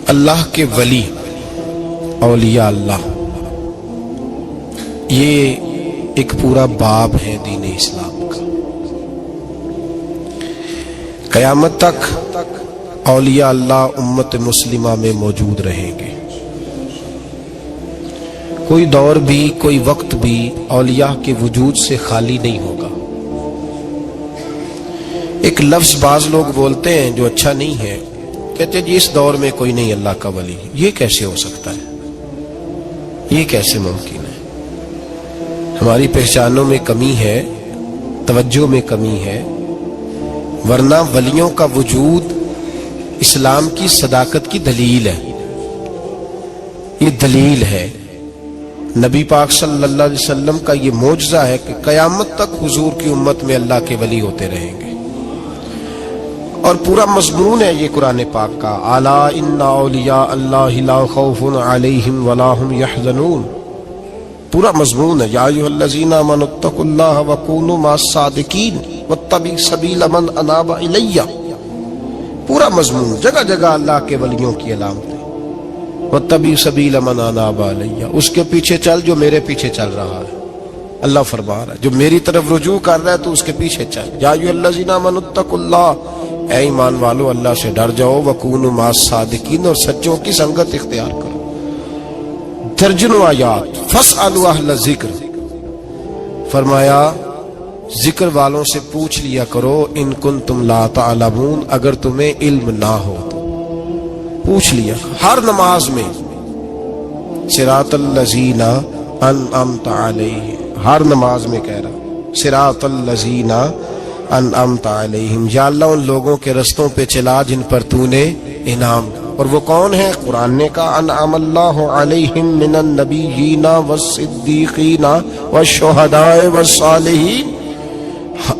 اللہ کے ولی اولیاء اللہ، یہ ایک پورا باب ہے دین اسلام کا۔ قیامت تک اولیاء اللہ امت مسلمہ میں موجود رہیں گے۔ کوئی دور بھی کوئی وقت بھی اولیاء کے وجود سے خالی نہیں ہوگا۔ ایک لفظ بعض لوگ بولتے ہیں جو اچھا نہیں ہے، کہتے ہیں جی اس دور میں کوئی نہیں اللہ کا ولی۔ یہ کیسے ہو سکتا ہے؟ یہ کیسے ممکن ہے؟ ہماری پہچانوں میں کمی ہے، توجہ میں کمی ہے، ورنہ ولیوں کا وجود اسلام کی صداقت کی دلیل ہے۔ یہ دلیل ہے، نبی پاک صلی اللہ علیہ وسلم کا یہ معجزہ ہے کہ قیامت تک حضور کی امت میں اللہ کے ولی ہوتے رہیں گے۔ اور پورا مضمون ہے یہ قرآن پاک کا، الا ان اولیاء اللہ لا خوف علیہم ولا هم یحزنون۔ پورا مضمون ہے، یا ایھا الذین آمنوا اتقوا اللہ وکونوا مع الصادقین واتبعوا سبیل من اناب الی۔ پورا مضمون، جگہ جگہ اللہ کے ولیوں کی علامتیں، واتبعوا سبیل من اناب الی، اس کے پیچھے چل جو میرے پیچھے چل رہا ہے۔ اللہ فرما رہا ہے جو میری طرف رجوع کر رہا ہے تو اس کے پیچھے چل۔ یا ایھا الذین آمنوا اتقوا اللہ، اے ایمان والو اللہ سے ڈر جاؤ، وکونوا مع الصادقین، اور سچوں کی سنگت اختیار کرو۔ درجنوں آیات، فاسألوا اہل الذکر، فرمایا ذکر والوں سے پوچھ لیا کرو، ان کنتم لا تعلمون، اگر تمہیں علم نہ ہو تو پوچھ لیا۔ ہر نماز میں صراط الذین انعمت علیہم، ہر نماز میں کہہ رہا صراط الذین انعمت علیہم، یا اللہ ان لوگوں کے رستوں پہ چلا جن پر تو نے انعام۔ اور وہ کون ہے؟ قرآن نے کہا انعم اللہ علیہم من النبیین والصدیقین والشہداء والصالحین۔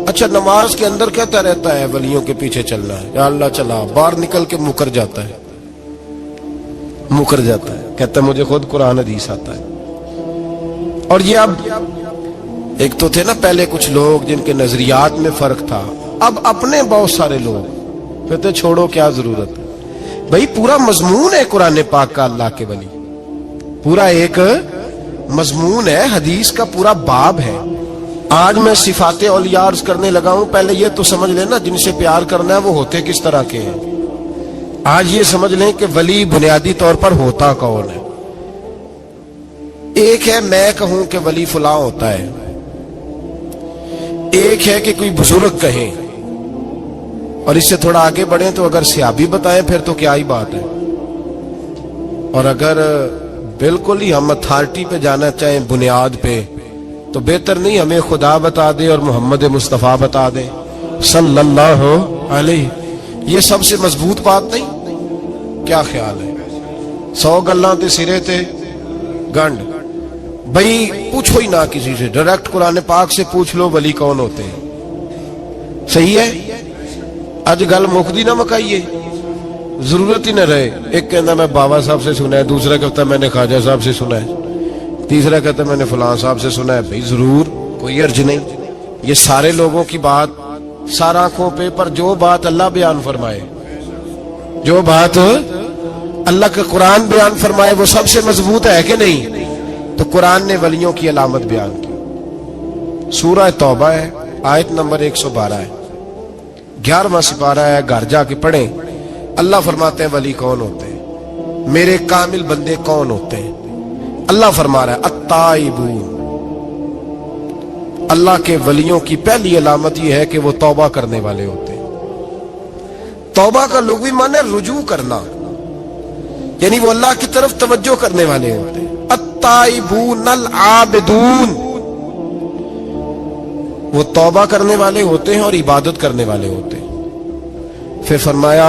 اچھا، نماز کے اندر کہتا رہتا ہے ولیوں کے پیچھے چلنا ہے، یا اللہ چلا، باہر نکل کے مکر جاتا ہے، کہتا ہے مجھے خود قرآن حدیث آتا ہے۔ اور یہ اب ایک تو تھے نا پہلے کچھ لوگ جن کے نظریات میں فرق تھا، اب اپنے بہت سارے لوگ کہتے چھوڑو کیا ضرورت ہے۔ بھئی پورا مضمون ہے قرآن پاک کا اللہ کے ولی، پورا ایک مضمون ہے، حدیث کا پورا باب ہے۔ آج میں صفات اولیاء عرض کرنے لگا ہوں، پہلے یہ تو سمجھ لینا جن سے پیار کرنا ہے وہ ہوتے کس طرح کے ہیں۔ آج یہ سمجھ لیں کہ ولی بنیادی طور پر ہوتا کون ہے۔ ایک ہے میں کہوں کہ ولی فلاں ہوتا ہے، ایک ہے کہ کوئی بزرگ کہیں، اور اس سے تھوڑا آگے بڑھیں تو اگر صحابی بتائیں پھر تو کیا ہی بات ہے، اور اگر بالکل ہی ہم اتھارٹی پہ جانا چاہیں بنیاد پہ تو بہتر نہیں ہمیں خدا بتا دے اور محمد مصطفیٰ بتا دے صلی اللہ علیہ۔ یہ سب سے مضبوط بات نہیں؟ کیا خیال ہے؟ 100 گلاں تے سرے تے گنڈ۔ بھئی پوچھو ہی نہ کسی سے، ڈائریکٹ قرآن پاک سے پوچھ لو ولی کون ہوتے ہیں۔ صحیح ہے؟ اج گل مکدی نہ مکائیے، ضرورت ہی نہ رہے۔ ایک کہنا میں بابا صاحب سے سنا ہے، دوسرا کہتا میں نے خواجہ صاحب سے سنا ہے، تیسرا کہتا میں نے فلاں صاحب سے سنا ہے۔ بھئی ضرور، کوئی عرض نہیں، یہ سارے لوگوں کی بات سارا آنکھوں پہ، پر جو بات اللہ بیان فرمائے، جو بات اللہ کا قرآن بیان فرمائے وہ سب سے مضبوط ہے کہ نہیں؟ تو قرآن نے ولیوں کی علامت بیان کی۔ سورہ توبہ ہے، آیت نمبر 112 ہے، 11واں سپارہ ہے، گھر جا کے پڑھیں۔ اللہ فرماتے ہیں ولی کون ہوتے ہیں، میرے کامل بندے کون ہوتے ہیں۔ اللہ فرما رہا ہے التائبون، اللہ کے ولیوں کی پہلی علامت یہ ہے کہ وہ توبہ کرنے والے ہوتے ہیں۔ توبہ کا لغوی معنی ہے رجوع کرنا، یعنی وہ اللہ کی طرف توجہ کرنے والے ہوتے ہیں۔ التائبون العابدون، وہ توبہ کرنے والے ہوتے ہیں اور عبادت کرنے والے ہوتے ہیں۔ پھر فرمایا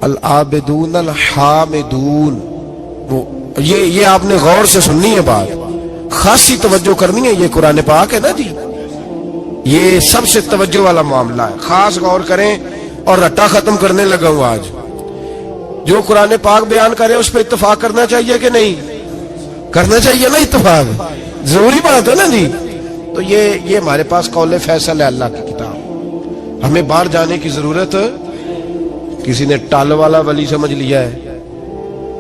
العابدون الحامدون، وہ یہ آپ نے غور سے سننی ہے بات، خاصی توجہ کرنی ہے، یہ قرآن پاک ہے نا جی، یہ سب سے توجہ والا معاملہ ہے، خاص غور کریں۔ اور رٹا ختم کرنے لگا ہوں آج، جو قرآن پاک بیان کرے اس پہ اتفاق کرنا چاہیے کہ نہیں کرنا چاہیے نا؟ اتفاق ضروری بات ہے نا جی۔ تو یہ ہمارے پاس قول فیصل ہے اللہ کی کتاب، ہمیں باہر جانے کی ضرورت، کسی نے ٹال والا ولی سمجھ لیا ہے،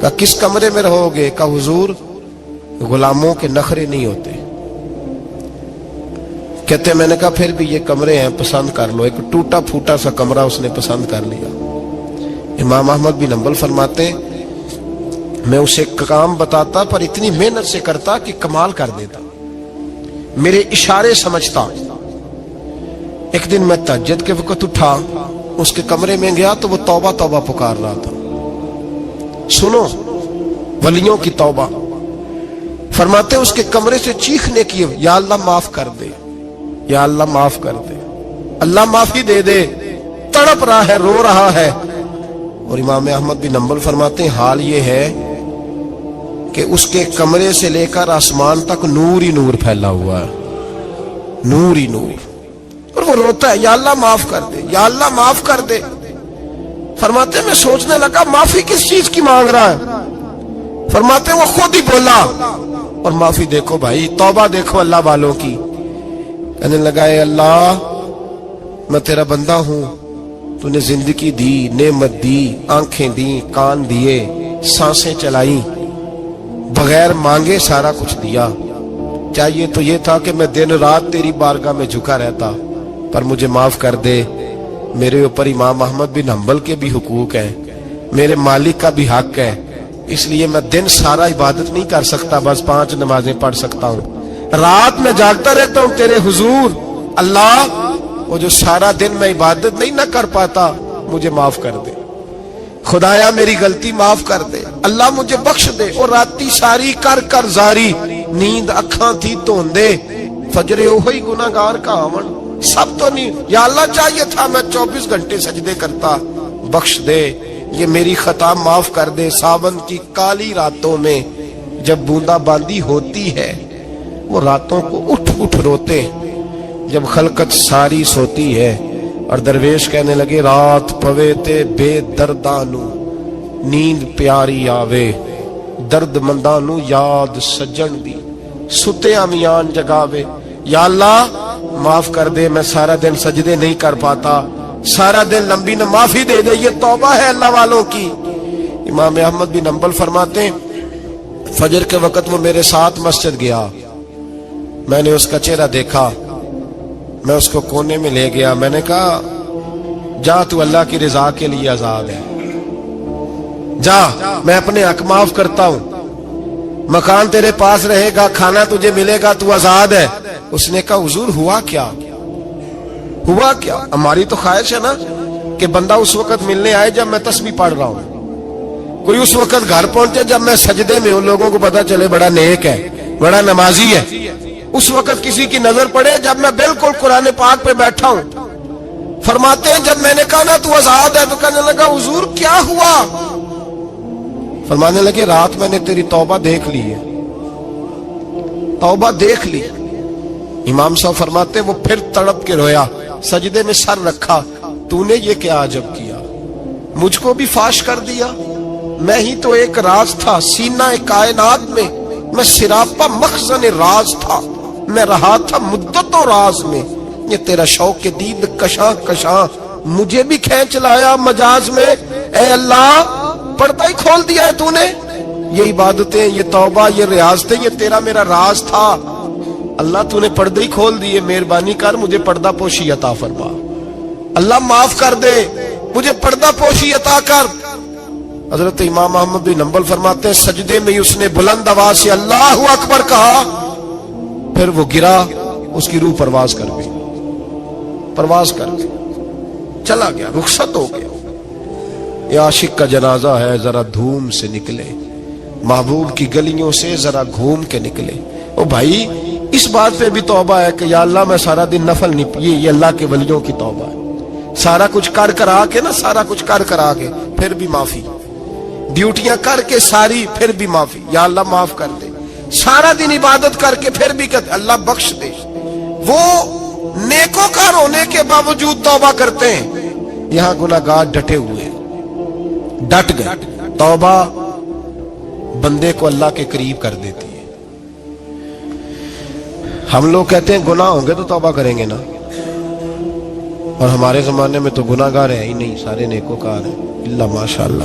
کہا کس کمرے میں رہو گے؟ کہا حضور غلاموں کے نخرے نہیں ہوتے۔ کہتے میں نے کہا پھر بھی یہ کمرے ہیں پسند کر لو۔ ایک ٹوٹا پھوٹا سا کمرہ اس نے پسند کر لیا۔ امام احمد بن حنبل فرماتے میں اسے کام بتاتا پر اتنی محنت سے کرتا کہ کمال کر دیتا، میرے اشارے سمجھتا۔ ایک دن میں تہجد کے وقت اٹھا، اس کے کمرے میں گیا تو وہ توبہ توبہ پکار رہا تھا۔ سنو ولیوں کی توبہ، فرماتے اس کے کمرے سے چیخنے کی، یا اللہ معاف کر دے، یا اللہ معاف کر دے، اللہ معافی دے دے، تڑپ رہا ہے، رو رہا ہے۔ اور امام احمد بن حنبل فرماتے ہیں حال یہ ہے کہ اس کے کمرے سے لے کر آسمان تک نور ہی نور پھیلا ہوا ہے، نور ہی نور، اور وہ روتا ہے یا اللہ معاف کر دے، یا اللہ معاف کر دے۔ فرماتے میں سوچنے لگا معافی کس چیز کی مانگ رہا ہے؟ فرماتے وہ خود ہی بولا، اور معافی دیکھو بھائی، توبہ دیکھو اللہ والوں کی۔ کہنے لگا اے اللہ میں تیرا بندہ ہوں، تو نے زندگی دی، نعمت دی، آنکھیں دی، کان دیے، سانسیں چلائی، بغیر مانگے سارا کچھ دیا۔ چاہیے تو یہ تھا کہ میں دن رات تیری بارگاہ میں جھکا رہتا، پر مجھے معاف کر دے۔ میرے اوپر امام احمد بن حنبل کے بھی حقوق ہیں، میرے مالک کا بھی حق ہے، اس لیے میں دن سارا عبادت نہیں کر سکتا، بس 5 نمازیں پڑھ سکتا ہوں، رات میں جاگتا رہتا ہوں تیرے حضور۔ اللہ وہ جو سارا دن میں عبادت نہیں نہ کر پاتا مجھے معاف کر دے، خدایا میری غلطی معاف کر دے، اللہ مجھے بخش دے۔ اور راتی ساری کر کر زاری، نیند اکھاں تھی توندے، فجر اوہی گناہگار کا آون، سب تو نہیں، یا اللہ چاہیے تھا میں 24 گھنٹے سجدے کرتا، بخش دے، یہ میری خطا معاف کر دے۔ ساون کی کالی راتوں میں جب بوندا باندی ہوتی ہے، وہ راتوں کو اٹھ اٹھ روتے، جب خلقت ساری سوتی ہے۔ اور درویش کہنے لگے رات پوے تے بے دردانو، نیند پیاری آوے، درد مندانو یاد سجن دی، ستے امیان جگاوے۔ یا اللہ معاف کر دے، میں سارا دن سجدے نہیں کر پاتا، سارا دن لمبی نہ، معافی دے دے، یہ توبہ ہے اللہ والوں کی۔ امام احمد بن حنبل فرماتے ہیں فجر کے وقت وہ میرے ساتھ مسجد گیا، میں نے اس کا چہرہ دیکھا، میں اس کو کونے میں لے گیا، میں نے کہا جا تو اللہ کی رضا کے لیے آزاد ہے، جا میں اپنے حق معاف کرتا ہوں، مکان تیرے پاس رہے گا، کھانا تجھے ملے گا، تو آزاد ہے۔ اس نے کہا حضور ہوا کیا؟ ہوا کیا؟ ہماری تو خواہش ہے نا کہ بندہ اس وقت ملنے آئے جب میں تسبیح پڑھ رہا ہوں، کوئی اس وقت گھر پہنچے جب میں سجدے میں ہوں، لوگوں کو پتا چلے بڑا نیک ہے، بڑا نمازی ہے۔ اس وقت کسی کی نظر پڑے جب میں بالکل قرآن پاک پہ بیٹھا ہوں۔ فرماتے ہیں جب میں نے کہا نا تو آزاد ہے، تو کہنے لگا حضور کیا ہوا؟ فرمانے لگے رات میں نے تیری توبہ دیکھ لی ہے، توبہ دیکھ لی۔ امام صاحب فرماتے وہ پھر تڑپ کے رویا، سجدے میں سر رکھا، تو نے یہ کیا عجب کیا، مجھ کو بھی فاش کر دیا، میں ہی تو ایک راز تھا سینہ کائنات میں سراپا مخزن راز تھا، میں رہا تھا مدتوں راز میں، یہ تیرا شوق کے دید کشاں کشاں مجھے بھی کھینچ لایا مجاز میں۔ اے اللہ پردہ ہی کھول دیا ہے تو نے، یہ عبادتیں، یہ توبہ، یہ ریاضتیں، یہ تیرا میرا راز تھا، اللہ تو نے پردہ ہی کھول دیے، مہربانی کر مجھے پردہ پوشی عطا فرما، اللہ معاف کر دے، مجھے پردہ پوشی عطا کر۔ حضرت امام احمد بن حنبل فرماتے ہیں سجدے میں اس نے بلند آواز سے اللہ اکبر کہا، پھر وہ گرا، اس کی روح پرواز کر گئی، پرواز کر گئی، چلا گیا، رخصت ہو گیا۔ یہ عاشق کا جنازہ ہے، ذرا دھوم سے نکلے، محبوب کی گلیوں سے ذرا گھوم کے نکلے۔ او بھائی اس بات پہ بھی توبہ ہے کہ یا اللہ میں سارا دن نفل نہیں پی، یہ اللہ کے ولیوں کی توبہ ہے، سارا کچھ کر کر آ کے نا، سارا کچھ کر کر آ کے پھر بھی معافی، ڈیوٹیاں کر کے ساری پھر بھی معافی، یا اللہ معاف کر دے، سارا دن عبادت کر کے پھر بھی کہتے اللہ بخش دے۔ وہ نیکوکار ہونے کے باوجود توبہ کرتے ہیں، یہاں گناہگار ڈٹے ہوئے، ڈٹ گئے۔ توبہ بندے کو اللہ کے قریب کر دیتی ہے۔ ہم لوگ کہتے ہیں گناہ ہوں گے تو توبہ کریں گے نا، اور ہمارے زمانے میں تو گناہگار ہے ہی نہیں، سارے نیکوکار ہیں، اللہ ماشاءاللہ۔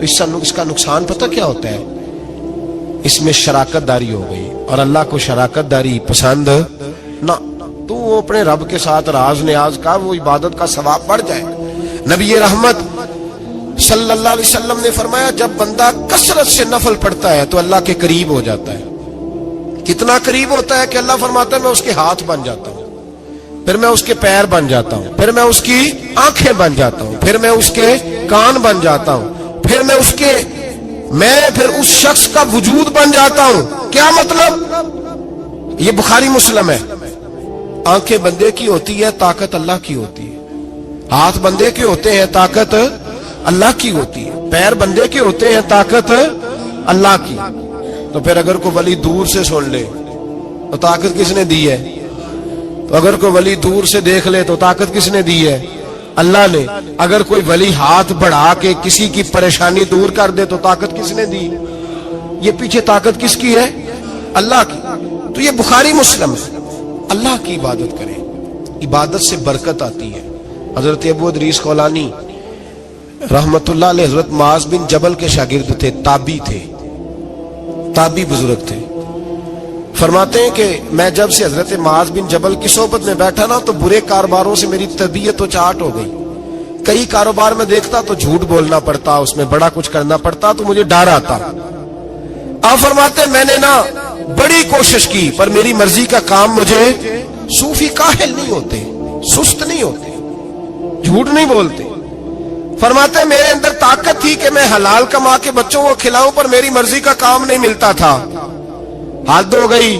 تو اس کا نقصان پتہ کیا ہوتا ہے؟ اس میں شراکت داری ہو گئی، اور اللہ کو شراکت داری پسند نہ۔ تو وہ اپنے رب کے ساتھ راز نیاز کا، وہ عبادت کا ثواب بڑھ جائے۔ نبی رحمت صلی اللہ علیہ وسلم نے فرمایا جب بندہ کثرت سے نفل پڑھتا ہے تو اللہ کے قریب ہو جاتا ہے۔ کتنا قریب ہوتا ہے کہ اللہ فرماتا ہے میں اس کے ہاتھ بن جاتا ہوں، پھر میں اس کے پیر بن جاتا ہوں، پھر میں اس کی آنکھیں بن جاتا ہوں، پھر میں اس کے کان بن جاتا ہوں، پھر میں اس شخص کا وجود بن جاتا ہوں۔ کیا مطلب؟ یہ بخاری مسلم ہے۔ آنکھیں بندے کی ہوتی ہے، طاقت اللہ کی ہوتی ہے۔ ہاتھ بندے کے ہوتے ہیں، طاقت اللہ کی ہوتی ہے۔ پیر بندے کے ہوتے ہیں، طاقت اللہ کی۔ تو پھر اگر کوئی ولی دور سے سن لے تو طاقت کس نے دی ہے؟ تو اگر کوئی ولی دور سے دیکھ لے تو طاقت کس نے دی ہے؟ اللہ نے۔ اگر کوئی ولی ہاتھ بڑھا کے کسی کی پریشانی دور کر دے تو طاقت کس نے دی؟ یہ پیچھے طاقت کس کی ہے؟ اللہ کی۔ تو یہ بخاری مسلم ہے۔ اللہ کی عبادت کریں، عبادت سے برکت آتی ہے۔ حضرت ابو ادریس خولانی رحمت اللہ علیہ حضرت معاذ بن جبل کے شاگرد تھے، تابعی بزرگ تھے۔ فرماتے ہیں کہ میں جب سے حضرت معاذ بن جبل کی صحبت میں بیٹھا نا تو برے کاروباروں سے میری طبیعت تو چاٹ ہو گئی۔ کئی کاروبار میں دیکھتا تو جھوٹ بولنا پڑتا، اس میں بڑا کچھ کرنا پڑتا، تو مجھے ڈر آتا۔ آپ فرماتے ہیں میں نے نا بڑی کوشش کی پر میری مرضی کا کام مجھے، صوفی کاہل نہیں ہوتے، سست نہیں ہوتے، جھوٹ نہیں بولتے۔ فرماتے ہیں میرے اندر طاقت تھی کہ میں حلال کما کے بچوں کو کھلاؤں، پر میری مرضی کا کام نہیں ملتا تھا۔ حد ہو گئی۔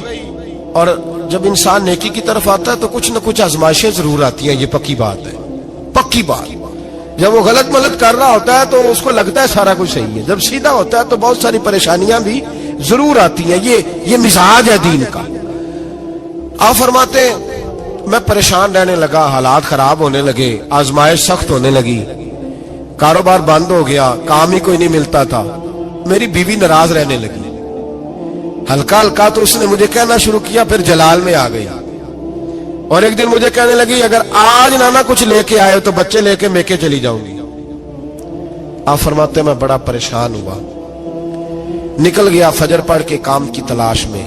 اور جب انسان نیکی کی طرف آتا ہے تو کچھ نہ کچھ آزمائشیں ضرور آتی ہیں، یہ پکی بات ہے، پکی بات۔ جب وہ غلط ملت کر رہا ہوتا ہے تو اس کو لگتا ہے سارا کچھ صحیح ہے، جب سیدھا ہوتا ہے تو بہت ساری پریشانیاں بھی ضرور آتی ہیں۔ یہ مزاج ہے دین کا۔ آپ فرماتے ہیں میں پریشان رہنے لگا، حالات خراب ہونے لگے، آزمائش سخت ہونے لگی، کاروبار بند ہو گیا، کام ہی کوئی نہیں ملتا تھا۔ میری بیوی ناراض رہنے لگی، ہلکا ہلکا تو اس نے مجھے کہنا شروع کیا، پھر جلال میں آ گئی، اور ایک دن مجھے کہنے لگی اگر آج نانا کچھ لے کے آئے تو بچے لے کے میکے چلی جاؤں گی۔ آپ فرماتے ہیں میں بڑا پریشان ہوا، نکل گیا فجر پڑھ کے کام کی تلاش میں۔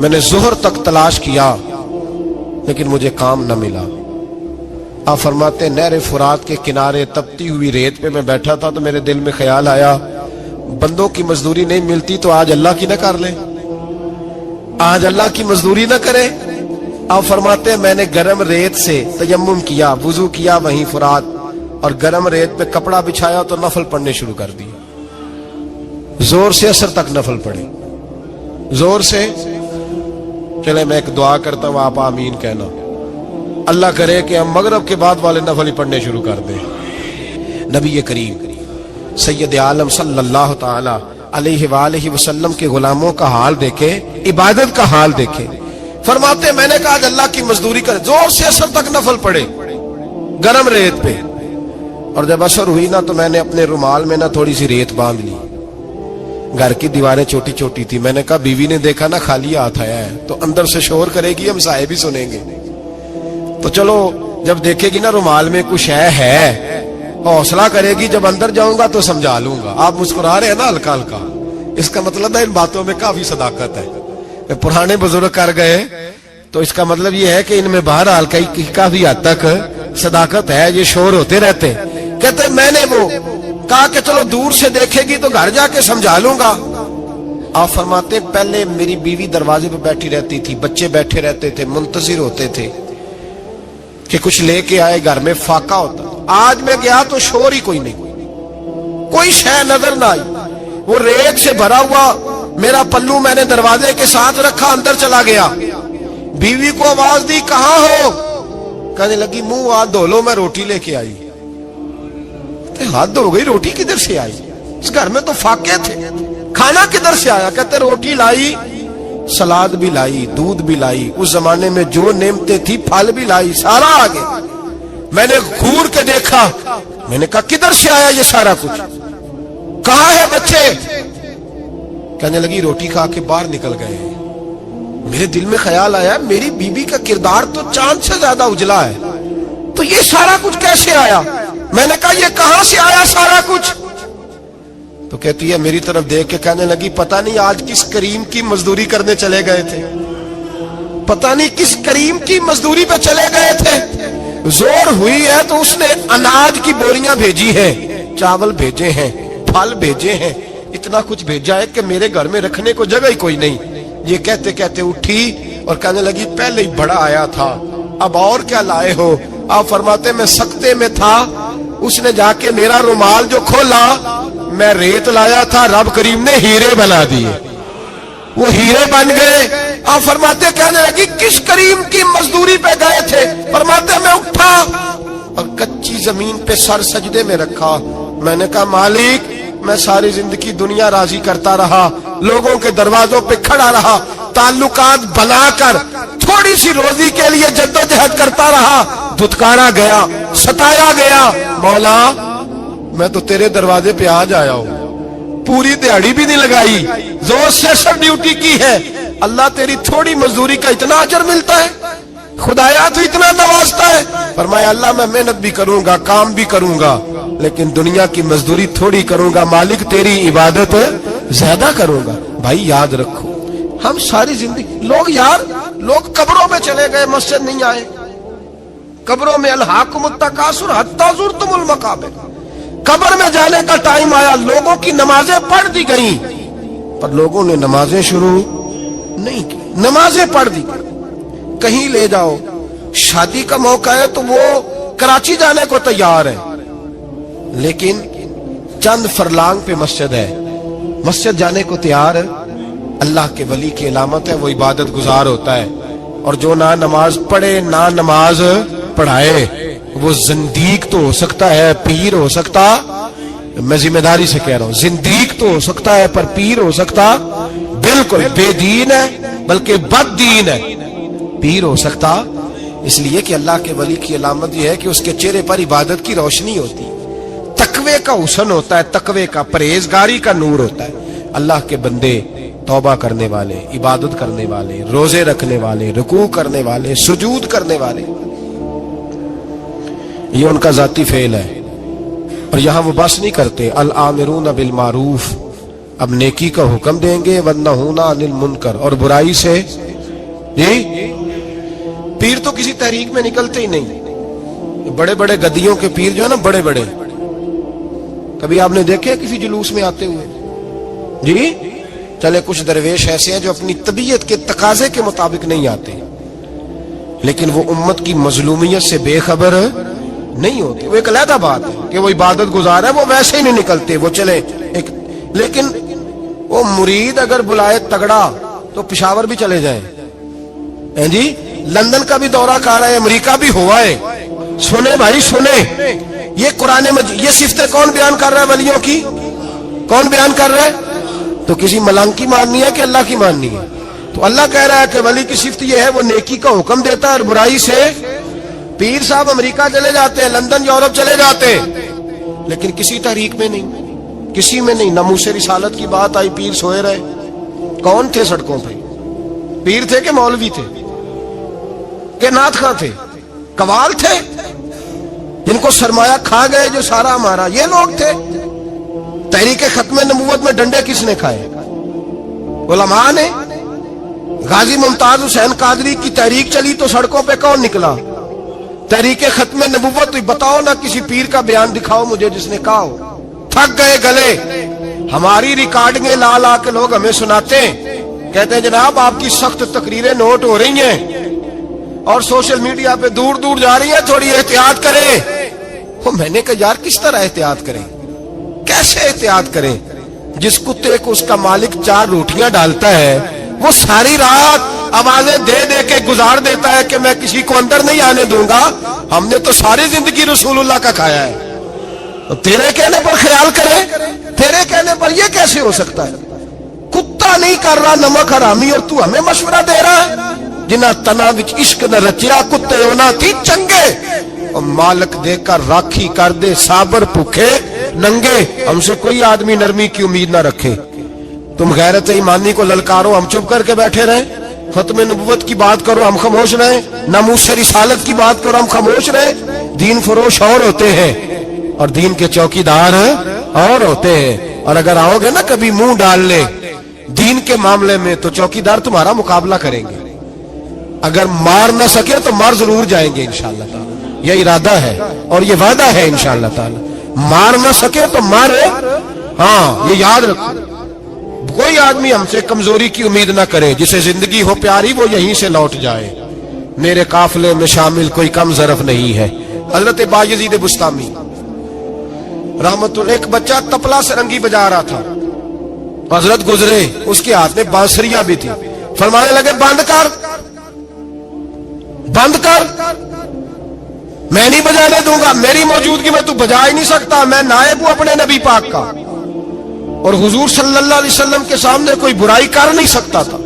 میں نے ظہر تک تلاش کیا لیکن مجھے کام نہ ملا۔ آپ فرماتے ہیں نہر فرات کے کنارے تپتی ہوئی ریت پہ میں بیٹھا تھا تو میرے دل میں خیال آیا بندوں کی مزدوری نہیں ملتی تو آج اللہ کی نہ کر لیں، آج اللہ کی مزدوری نہ کرے۔ آپ فرماتے ہیں میں نے گرم ریت سے تیمم کیا، وضو کیا وہیں فرات، اور گرم ریت پہ کپڑا بچھایا تو نفل پڑھنے شروع کر دی، زور سے اثر تک نفل پڑھے، زور سے۔ چلے میں ایک دعا کرتا ہوں، آپ آمین کہنا، اللہ کرے کہ ہم مغرب کے بعد والے نفل ہی پڑھنے شروع کر دیں۔ نبی کریم سید عالم صلی اللہ تعالی علیہ وآلہ وسلم کے غلاموں کا حال دیکھے، عبادت کا حال دیکھے۔ فرماتے میں نے کہا اللہ کی مزدوری کر، زور سے اثر تک نفل پڑھے گرم ریت پہ، اور جب اثر ہوئی نا تو میں نے اپنے رومال میں نا تھوڑی سی ریت باندھ لی۔ گھر کی دیواریں چھوٹی چھوٹی تھی، میں نے کہا بیوی نے دیکھا نا خالی ہاتھ آیا ہے تو اندر سے شور کرے گی، ہم سائے بھی سنیں گے، تو چلو جب دیکھے گی نا رومال میں کچھ ہے حوصلہ کرے گی، جب اندر جاؤں گا تو سمجھا لوں گا۔ آپ مسکرا رہے ہیں نا ہلکا ہلکا، اس کا مطلب ہے ان باتوں میں کافی صداقت ہے۔ پرانے بزرگ کر گئے تو اس کا مطلب یہ ہے کہ ان میں بہرحال کافی حد تک صداقت ہے، یہ شور ہوتے رہتے۔ کہتے میں نے وہ کہا کہ چلو دور سے دیکھے گی تو گھر جا کے سمجھا لوں گا۔ آپ فرماتے پہلے میری بیوی دروازے پہ بیٹھی رہتی تھی، بچے بیٹھے رہتے تھے، منتظر ہوتے تھے کہ کچھ لے کے آئے، گھر میں فاقہ ہوتا۔ آج میں گیا تو شور ہی کوئی نہیں، کوئی شے نظر نہ آئی، وہ ریت سے بھرا ہوا میرا پلو میں نے دروازے کے ساتھ رکھا، اندر چلا گیا۔ بیوی کو آواز دی کہاں ہو؟ کہنے لگی منہ ہاتھ دھو لو، میں روٹی لے کے آئی۔ ہاتھ دھو گئی، روٹی کدھر سے آئی؟ اس گھر میں تو فاقے تھے، کھانا کدھر سے آیا؟ کہتے روٹی لائی، سلاد بھی لائی، دودھ بھی لائی، اس زمانے میں جو نعمتیں تھی پھل بھی لائی، سارا آگے۔ میں نے گھور کے دیکھا، میں نے کہا کدھر سے آیا یہ سارا کچھ؟ کہاں ہے بچے؟ کہنے لگی روٹی کھا کے باہر نکل گئے۔ میرے دل میں خیال آیا میری بیوی کا کردار تو چاند سے زیادہ اجلا ہے، تو یہ سارا کچھ کیسے آیا؟ میں نے کہا یہ کہاں سے آیا سارا کچھ؟ تو کہتی ہے میری طرف دیکھ کے کہنے لگی پتہ نہیں آج کس کریم کی مزدوری کرنے چلے گئے تھے، پتہ نہیں کس کریم کی مزدوری پہ چلے گئے تھے، زور ہوئی ہے تو اس نے اناج کی بوریاں بھیجی ہیں، چاول بھیجے ہیں، پھل بھیجے ہیں، اتنا کچھ بھیجا ہے کہ میرے گھر میں رکھنے کو جگہ ہی کوئی نہیں۔ یہ کہتے کہتے اٹھی اور کہنے لگی پہلے ہی بڑا آیا تھا، اب اور کیا لائے ہو؟ آپ فرماتے میں سکتے میں تھا، اس نے جا کے میرا رومال جو کھولا، میں ریت لایا تھا، رب کریم نے ہیرے بنا دیے، وہ ہیرے بن گئے۔ آپ فرماتے کہنے لگی کس کریم کی مزدوری پہ گئے تھے؟ فرماتے میں اٹھا اور کچی زمین پہ سر سجدے میں رکھا، میں نے کہا مالک میں ساری زندگی دنیا راضی کرتا رہا، لوگوں کے دروازوں پہ کھڑا رہا، تعلقات بنا کر تھوڑی سی روزی کے لیے جدوجہد کرتا رہا، دھتکارا گیا، ستایا گیا، مولا میں تو تیرے دروازے پہ آج آیا ہوں، پوری دیہڑی بھی نہیں لگائی، زور سے سب ڈیوٹی کی ہے، اللہ تیری تھوڑی مزدوری کا اتنا اجر ملتا ہے؟ خدایا تو اتنا نوازتا ہے؟ فرمایا اللہ میں محنت بھی کروں گا، کام بھی کروں گا، لیکن دنیا کی مزدوری تھوڑی کروں گا، مالک تیری عبادت زیادہ کروں گا۔ بھائی یاد رکھو ہم ساری زندگی لوگ قبروں میں چلے گئے، مسجد نہیں آئے، قبروں میں الہاکم التکاثر حتی زرتم المقابر، قبر میں جانے کا ٹائم آیا، لوگوں کی نمازیں پڑھ دی گئیں پر لوگوں نے نمازیں شروع نہیں کی، نمازیں پڑھ دی گئی۔ کہیں لے جاؤ، شادی کا موقع ہے تو وہ کراچی جانے کو تیار ہے، لیکن چند فرلانگ پہ مسجد ہے، مسجد جانے کو تیار ہے۔ اللہ کے ولی کی علامت ہے وہ عبادت گزار ہوتا ہے، اور جو نہ نماز پڑھے نہ نماز پڑھائے وہ زندیق تو ہو سکتا ہے، پیر ہو سکتا، میں ذمہ داری سے کہہ رہا ہوں زندیق تو ہو سکتا ہے پر پیر ہو سکتا بالکل بے دین ہے، بلکہ بد دین ہے، پیر ہو سکتا، اس لیے کہ اللہ کے ولی کی علامت یہ ہے کہ اس کے چہرے پر عبادت کی روشنی ہوتی، تقوی کا حسن ہوتا ہے، تقوی کا، پرہیزگاری کا نور ہوتا ہے۔ اللہ کے بندے توبہ کرنے والے، عبادت کرنے والے، روزے رکھنے والے، رکوع کرنے والے، سجود کرنے والے، یہ ان کا ذاتی فعل ہے۔ اور یہاں وہ بس نہیں کرتے، الآمرون بالمعروف، اب نیکی کا حکم دیں گے، والنہون عن المنکر، اور برائی سے۔ جی پیر تو کسی تحریک میں نکلتے ہی نہیں، بڑے بڑے گدیوں کے پیر جو ہے نا، بڑے بڑے، کبھی آپ نے دیکھے کسی جلوس میں آتے ہوئے؟ جی چلے کچھ درویش ایسے ہیں جو اپنی طبیعت کے تقاضے کے مطابق نہیں آتے، لیکن وہ امت کی مظلومیت سے بے خبر نہیں ہوتے، وہ ایک علیحدہ بات ہے کہ وہ عبادت گزار ہے، وہ ویسے ہی نہیں نکلتے، وہ چلے ایک، لیکن وہ مرید اگر بلائے تگڑا تو پشاور بھی چلے جائیں، جی لندن کا بھی دورہ کر رہا ہے، امریکہ بھی ہوا ہے، سنے بھائی سنے، یہ قرآن مجید، یہ صفتیں کون بیان کر رہا ہے ولیوں کی؟ کون بیان کر رہا ہے؟ تو کسی ملنگ کی ماننی ہے کہ اللہ کی ماننی ہے؟ تو اللہ کہہ رہا ہے کہ ولی کی صفت یہ ہے وہ نیکی کا حکم دیتا ہے اور برائی سے۔ پیر صاحب امریکہ چلے جاتے ہیں، لندن یورپ چلے جاتے ہیں، لیکن کسی تحریک میں نہیں، کسی میں نہیں۔ ناموس رسالت کی بات آئی، پیر سوئے رہے، کون تھے سڑکوں پہ؟ پیر تھے کہ مولوی تھے کہ نعت خواں تھے؟ قوال تھے جن کو سرمایہ کھا گئے جو سارا ہمارا، یہ لوگ تھے؟ تحریک ختم نبوت میں ڈنڈے کس نے کھائے؟ علماء نے۔ غازی ممتاز حسین قادری کی تحریک چلی تو سڑکوں پہ کون نکلا؟ تحریک ختم نبوت۔ بتاؤ نا کسی پیر کا بیان دکھاؤ مجھے جس نے کہا ہو۔ تھک گئے گلے، ہماری ریکارڈنگیں لا لا کے لوگ ہمیں سناتے ہیں، کہتے ہیں جناب آپ کی سخت تقریریں نوٹ ہو رہی ہیں اور سوشل میڈیا پہ دور دور جا رہی ہیں، تھوڑی احتیاط کریں۔ میں نے کہا یار کس طرح احتیاط کریں، کیسے احتیاط کریں؟ جس کتے کو اس کا مالک 4 روٹیاں ڈالتا ہے وہ ساری رات آوازیں دے دے کے گزار دیتا ہے کہ میں کسی کو اندر نہیں آنے دوں گا، ہم نے تو ساری زندگی رسول اللہ کا کھایا ہے، تو تیرے کہنے پر خیال کرے، تیرے کہنے پر یہ کیسے ہو سکتا ہے؟ کتا نہیں کر رہا نمک حرامی اور تو ہمیں مشورہ دے رہا ہے؟ جنہ تنا وچ عشق نہ رچیا کتے ہونا تھی چنگے، اور مالک دے کر راکھی کر دے صابر بھوکے ننگے۔ ہم سے کوئی آدمی نرمی کی امید نہ رکھے، تم غیرت ایمانی کو للکارو، ہم چپ کر کے بیٹھے رہیں، ختم نبوت کی بات کرو ہم خاموش رہیں، ناموس رسالت کی بات کرو ہم خاموش رہیں۔ دین فروش اور ہوتے ہیں اور دین کے چوکیدار اور ہوتے ہیں۔ اور اگر آؤ گے نا کبھی منہ ڈالنے دین کے معاملے میں تو چوکیدار تمہارا مقابلہ کریں گے. اگر مار نہ سکے تو مار ضرور جائیں گے انشاءاللہ تعالی. یہ ارادہ ہے اور یہ وعدہ ہے انشاءاللہ تعالی. مار نہ سکے تو مارے. ہاں یہ یاد رکھو. کوئی آدمی ہم سے کمزوری کی امید نہ کرے. جسے زندگی ہو پیاری وہ یہیں سے لوٹ جائے. میرے قافلے میں شامل کوئی کم ظرف نہیں ہے. حضرت بایزید بستامی رحمت اللہ. ایک بچہ تپلا سرنگی بجا رہا تھا. حضرت گزرے, اس کے ہاتھ میں بانسریاں بھی تھی. فرمانے لگے بند کر, بند کر, میں نہیں بجانے دوں گا. میری موجودگی میں تو بجا ہی نہیں سکتا. میں نائب ہوں اپنے نبی پاک کا, اور حضور صلی اللہ علیہ وسلم کے سامنے کوئی برائی کر نہیں سکتا تھا.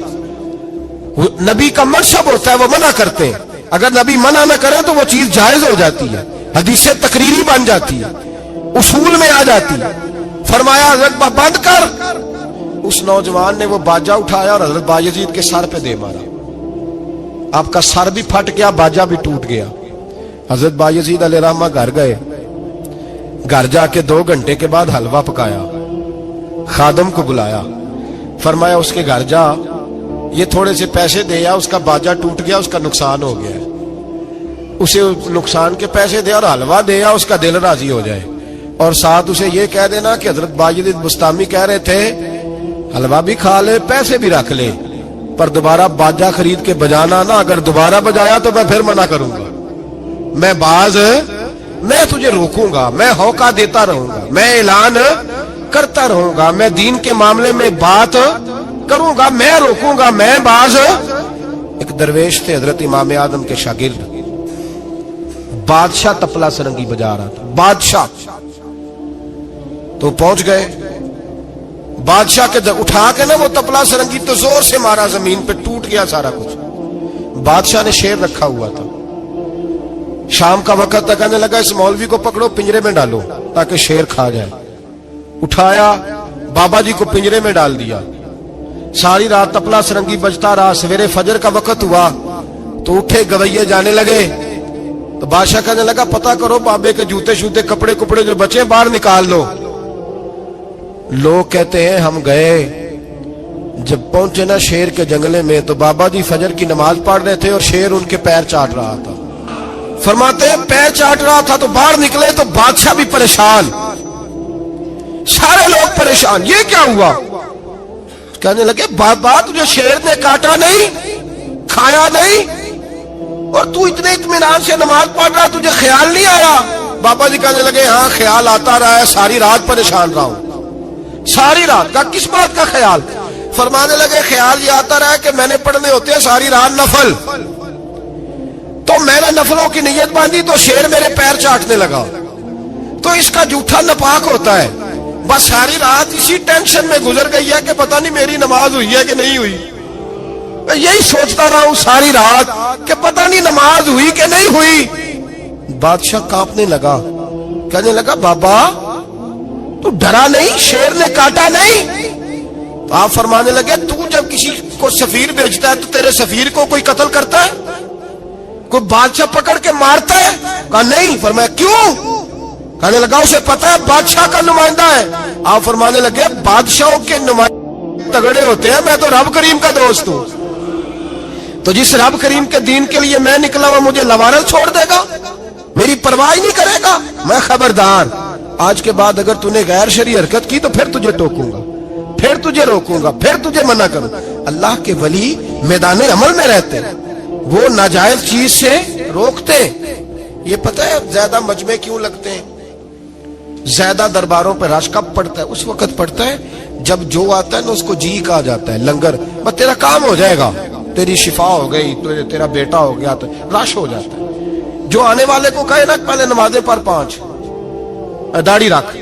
نبی کا منصب ہوتا ہے وہ منع کرتے ہیں. اگر نبی منع نہ کرے تو وہ چیز جائز ہو جاتی ہے, حدیث تقریری بن جاتی ہے, اصول میں آ جاتی ہے. فرمایا حضرت بند کر. اس نوجوان نے وہ باجا اٹھایا اور حضرت بایزید کے سر پہ دے مارا. آپ کا سر بھی پھٹ گیا, باجا بھی ٹوٹ گیا. حضرت بایزید علیہ رحمہ گھر گئے. گھر جا کے 2 گھنٹے کے بعد حلوہ پکایا, خادم کو بلایا, فرمایا اس کے گھر جا, یہ تھوڑے سے پیسے دے یا, اس کا باجا ٹوٹ گیا, اس کا نقصان ہو گیا, اسے نقصان کے پیسے دے اور حلوہ دے یا, اس کا دل راضی ہو جائے. اور ساتھ اسے یہ کہہ دینا کہ حضرت بایزید بستامی کہہ رہے تھے حلوہ بھی کھا لے پیسے بھی رکھ لے, پر دوبارہ باجا خرید کے بجانا نا. اگر دوبارہ بجایا تو میں پھر منع کروں گا. میں تجھے روکوں گا, میں ہوکا دیتا رہوں گا, میں اعلان کرتا رہوں گا, میں دین کے معاملے میں بات کروں گا, میں روکوں گا, میں باز. ایک درویش تھے حضرت امام اعظم کے شاگرد, بادشاہ تپلا سرنگی بجا رہا تھا. بادشاہ تو پہنچ گئے. بادشاہ کے اٹھا کے نا وہ تپلا سرنگی تو زور سے مارا, زمین پہ ٹوٹ گیا سارا کچھ. بادشاہ نے شیر رکھا ہوا تھا. شام کا وقت تک کہنے لگا اس مولوی کو پکڑو پنجرے میں ڈالو تاکہ شیر کھا جائے. اٹھایا, بابا جی کو پنجرے میں ڈال دیا. ساری رات تپلا سرنگی بجتا رہا. سویرے فجر کا وقت ہوا تو اٹھے گویے جانے لگے. تو بادشاہ کہنے لگا پتہ کرو بابے کے جوتے شوتے کپڑے جو بچے باہر نکال لو. لوگ کہتے ہیں ہم گئے, جب پہنچے نا شیر کے جنگلے میں تو بابا جی فجر کی نماز پڑھ رہے تھے اور شیر ان کے پیر چاٹ رہا تھا. فرماتے ہیں پیر چاٹ رہا تھا تو باہر نکلے تو بادشاہ بھی پریشان, سارے لوگ پریشان. یہ کیا ہوا؟ کہنے لگے بابا تجھے شیر نے کاٹا نہیں, کھایا نہیں, اور تو اتنے اطمینان سے نماز پڑھ رہا, تجھے خیال نہیں آیا؟ بابا جی کہنے لگے ہاں خیال آتا رہا ہے, ساری رات پریشان رہا ہوں. ساری رات کا کس بات کا خیال؟ فرمانے لگے خیال یہ آتا رہا کہ میں نے پڑھنے ہوتے ہیں ساری رات نفل, تو میں نے نفلوں کی نیت باندھی تو شیر میرے پیر چاٹنے لگا, تو اس کا جھوٹا ناپاک ہوتا ہے. بس ساری رات اسی ٹینشن میں گزر گئی ہے کہ پتہ نہیں میری نماز ہوئی ہے کہ نہیں ہوئی. میں یہی سوچتا رہا ہوں ساری رات کہ پتہ نہیں نماز ہوئی کہ نہیں ہوئی. بادشاہ کانپنے لگا, کہنے لگا بابا تو ڈرا نہیں, شیر نے کاٹا نہیں؟ تو آپ فرمانے لگے تو جب کسی کو سفیر بھیجتا ہے تو تیرے سفیر کو کوئی قتل کرتا ہے, کوئی بادشاہ پکڑ کے مارتا ہے؟ کہا نہیں. فرمایا کیوں؟ کہنے لگا اسے پتا ہے بادشاہ کا نمائندہ ہے. آپ فرمانے لگے بادشاہوں کے نمائندے تگڑے ہوتے ہیں, میں تو رب کریم کا دوست ہوں. تو جس رب کریم کے دین کے لیے میں نکلا وہ مجھے لوارل چھوڑ دے گا, میری پرواہ نہیں کرے گا؟ میں خبردار, آج کے بعد اگر تو نے غیر شرعی حرکت کی تو پھر تجھے ٹوکوں گا, پھر تجھے روکوں گا, پھر تجھے منع کروں. اللہ کے ولی میدان عمل میں رہتے ہیں, وہ ناجائز چیز سے روکتے. یہ پتہ ہے زیادہ مجمع کیوں لگتے ہیں, زیادہ درباروں پہ رش کب پڑتا ہے؟ اس وقت پڑتا ہے جب جو آتا ہے نا اس کو جی کہا جاتا ہے لنگر, بس تیرا کام ہو جائے گا, تیری شفا ہو گئی, تیرا بیٹا ہو گیا, تو رش ہو جاتا ہے. جو آنے والے کو کہے نا پہلے نمازیں پر 5, داڑھی رکھ,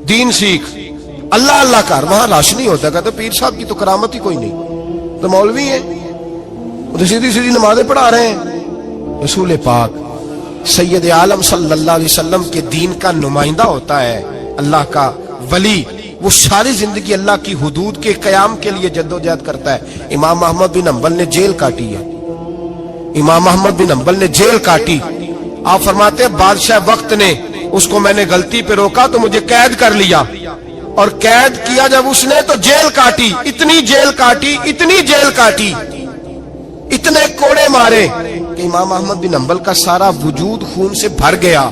دین سیکھ, اللہ اللہ کر, وہاں رش نہیں ہوتا. کہتے پیر صاحب کی تو کرامت ہی کوئی نہیں, تو مولوی ہیں, تو سیدھی سیدھی نمازیں پڑھا رہے ہیں. رسول پاک سید عالم صلی اللہ علیہ وسلم کے دین کا نمائندہ ہوتا ہے اللہ کا ولی, وہ ساری زندگی اللہ کی حدود کے قیام کے لیے جدوجہد کرتا ہے. امام احمد بن حنبل نے جیل کاٹی ہے, امام احمد بن حنبل نے جیل کاٹی. آپ فرماتے ہیں بادشاہ وقت نے اس کو, میں نے غلطی پہ روکا تو مجھے قید کر لیا. اور قید کیا جب اس نے تو جیل کاٹی، اتنی جیل کاٹی، اتنی جیل کاٹی، اتنے کوڑے مارے کہ امام احمد بن حنبل کا سارا وجود خون سے بھر گیا،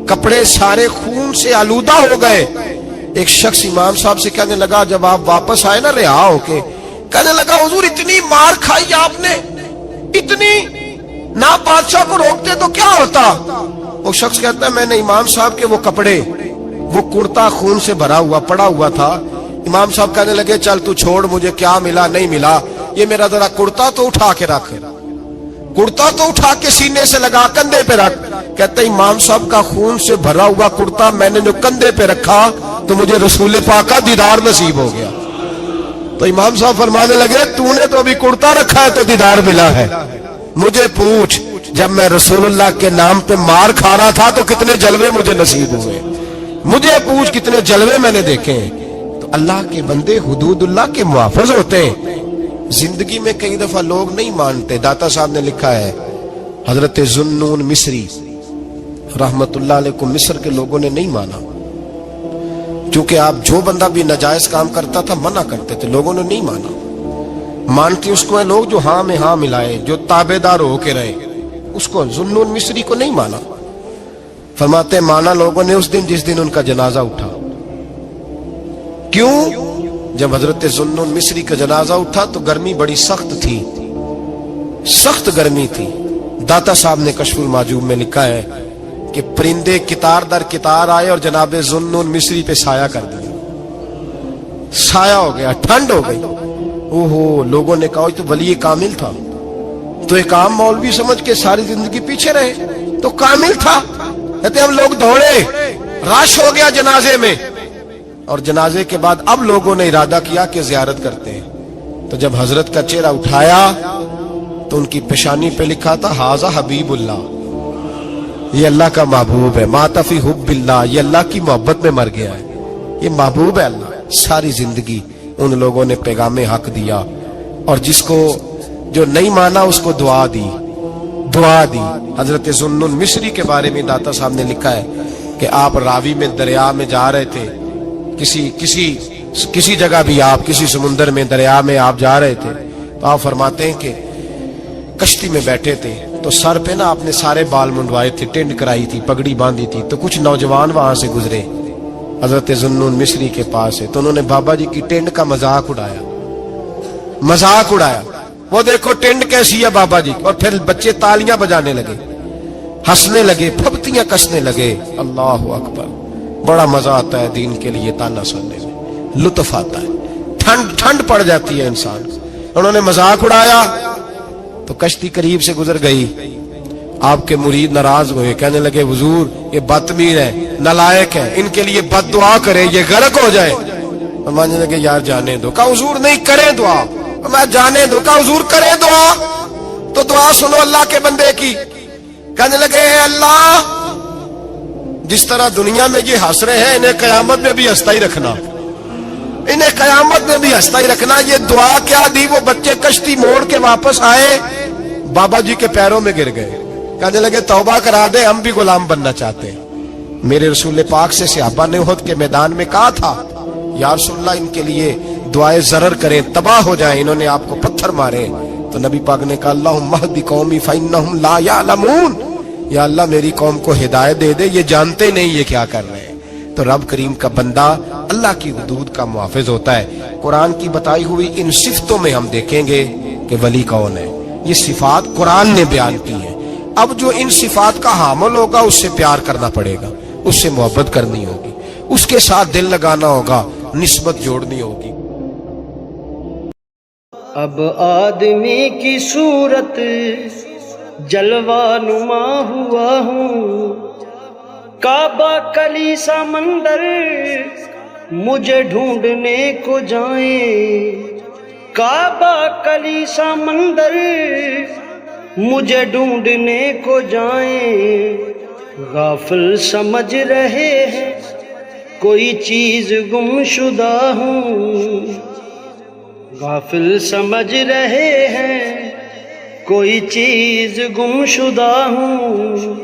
کپڑے سارے خون سے آلودہ ہو گئے۔ ایک شخص امام صاحب سے کہنے لگا جب آپ واپس آئے نا رہا ہو کے، کہنے لگا حضور اتنی مار کھائی آپ نے، اتنی، نہ بادشاہ کو روکتے تو کیا ہوتا؟ وہ شخص کہتا ہے میں نے امام صاحب کے وہ کپڑے، وہ کرتا خون سے بھرا ہوا پڑا ہوا تھا، امام صاحب کہنے لگے چل تو چھوڑ، مجھے کیا ملا نہیں ملا، یہ میرا ذرا کرتا تو اٹھا کے رکھ، کرتا تو اٹھا کے سینے سے لگا کندھے پہ رکھ۔ کہتے ہیں امام صاحب کا خون سے بھرا ہوا کرتا میں نے جو کندھے پہ رکھا تو مجھے رسول پاک کا دیدار نصیب ہو گیا۔ تو امام صاحب فرمانے لگے تو نے تو ابھی کرتا رکھا ہے تو دیدار ملا ہے، مجھے پوچھ جب میں رسول اللہ کے نام پہ مار کھا رہا تھا تو کتنے جلوے مجھے نصیب ہوئے، مجھے پوچھ کتنے جلوے میں نے دیکھے۔ تو اللہ کے بندے حدود اللہ کے محافظ ہوتے ہیں۔ زندگی میں کئی دفعہ لوگ نہیں مانتے، داتا صاحب نے لکھا ہے حضرت ذوالنون مصری رحمت اللہ علیہ کو مصر کے لوگوں نے نہیں مانا، چونکہ آپ جو بندہ بھی ناجائز کام کرتا تھا منع کرتے تھے، لوگوں نے نہیں مانا۔ مانتے اس کو ہیں لوگ جو ہاں میں ہاں ملائے، جو تابع دار ہو کے رہے، اس کو ذوالنون مصری کو نہیں مانا۔ فرماتے مانا لوگوں نے اس دن جس دن ان کا جنازہ اٹھا۔ کیوں؟ جب حضرت ذوالنون مصری کا جنازہ اٹھا تو گرمی بڑی سخت تھی، سخت گرمی تھی۔ داتا صاحب نے کشف المعجوب میں لکھا ہے کہ پرندے کتار در کتار آئے اور جناب ذوالنون مصری پہ سایہ کر دیا، سایہ ہو گیا، ٹھنڈ ہو گئی۔ اوہو، لوگوں نے کہا تو ولی کامل تھا، تو ایک عام مولوی سمجھ کے ساری زندگی پیچھے رہے، تو کامل تھا۔ کہتے ہم لوگ دوڑے، رش ہو گیا جنازے میں، اور جنازے کے بعد اب لوگوں نے ارادہ کیا کہ زیارت کرتے ہیں۔ تو جب حضرت کا چہرہ اٹھایا تو ان کی پیشانی پہ لکھا تھا ھذا حبیب اللہ، یہ اللہ کا محبوب ہے، مات فی حب اللہ، یہ اللہ کی محبت میں مر گیا ہے، یہ محبوب ہے اللہ۔ ساری زندگی ان لوگوں نے پیغام حق دیا، اور جس کو جو نہیں مانا اس کو دعا دی، دعا دی۔ حضرت ذوالنون مصری کے بارے میں داتا صاحب نے لکھا ہے کہ آپ راوی میں دریا میں جا رہے تھے، کسی جگہ بھی آپ کسی سمندر میں دریا میں آپ جا رہے تھے، تو آپ فرماتے ہیں کہ کشتی میں بیٹھے تھے تو سر پہ نا آپ نے سارے بال منڈوائے تھے، ٹینڈ کرائی تھی، پگڑی باندھی تھی، تو کچھ نوجوان وہاں سے گزرے حضرت ذوالنون مصری کے پاس ہے، تو انہوں نے بابا جی کی ٹینڈ کا مذاق اڑایا، مذاق اڑایا، وہ دیکھو ٹینڈ کیسی ہے بابا جی، اور پھر بچے تالیاں بجانے لگے، ہنسنے لگے، پھپتیاں کسنے لگے۔ اللہ اکبر، بڑا مزہ آتا ہے دین کے لیے تانا سننے میں، لطف آتا ہے، ٹھنڈ پڑ جاتی ہے انسان۔ انہوں نے مذاق اڑایا تو کشتی قریب سے گزر گئی، آپ کے مرید ناراض ہوئے، کہنے لگے حضور یہ بدتمیز ہے، نالائق ہے، ان کے لیے بد دعا کریں یہ غرق ہو جائے۔ ماننے لگے یار جانے دو، کہا حضور نہیں کریں دعا، میں جانے دو، کہا حضور کریں دعا، تو دعا سنو اللہ کے بندے کی۔ کہنے لگے اے اللہ جس طرح دنیا میں یہ ہنس رہے ہیں انہیں قیامت میں بھی ہنستا ہی رکھنا، انہیں قیامت میں بھی ہنستا ہی رکھنا۔ یہ دعا کیا دی؟ وہ بچے کشتی موڑ کے واپس آئے، بابا جی کے پیروں میں گر گئے، کہنے لگے توبہ کرا دے، ہم بھی غلام بننا چاہتے ہیں۔ میرے رسول پاک سے صحابہ نے احد کے میدان میں کہا تھا یا رسول اللہ ان کے لیے دعائے ضرر کریں، تباہ ہو جائیں، انہوں نے آپ کو پتھر مارے، تو نبی پاک نے کہا اللہم اہد قومی فانہم لا یعلمون، یا اللہ میری قوم کو ہدایت دے دے، یہ جانتے نہیں یہ کیا کر رہے ہیں۔ تو رب کریم کا بندہ اللہ کی حدود کا محافظ ہوتا ہے۔ قرآن کی بتائی ہوئی ان صفتوں میں ہم دیکھیں گے کہ ولی کون ہے، یہ صفات قرآن نے بیان کی ہیں۔ اب جو ان صفات کا حامل ہوگا اس سے پیار کرنا پڑے گا، اس سے محبت کرنی ہوگی، اس کے ساتھ دل لگانا ہوگا، نسبت جوڑنی ہوگی۔ اب آدمی کی صورت جلوہ نما ہوا ہوں، کعبہ کلیسا مندر مجھے ڈھونڈنے کو جائیں، کعبہ کلیسا مندر مجھے ڈھونڈنے کو جائیں، غافل سمجھ رہے ہیں کوئی چیز گم شدہ ہوں، غافل سمجھ رہے ہیں کوئی چیز گم شدہ ہوں۔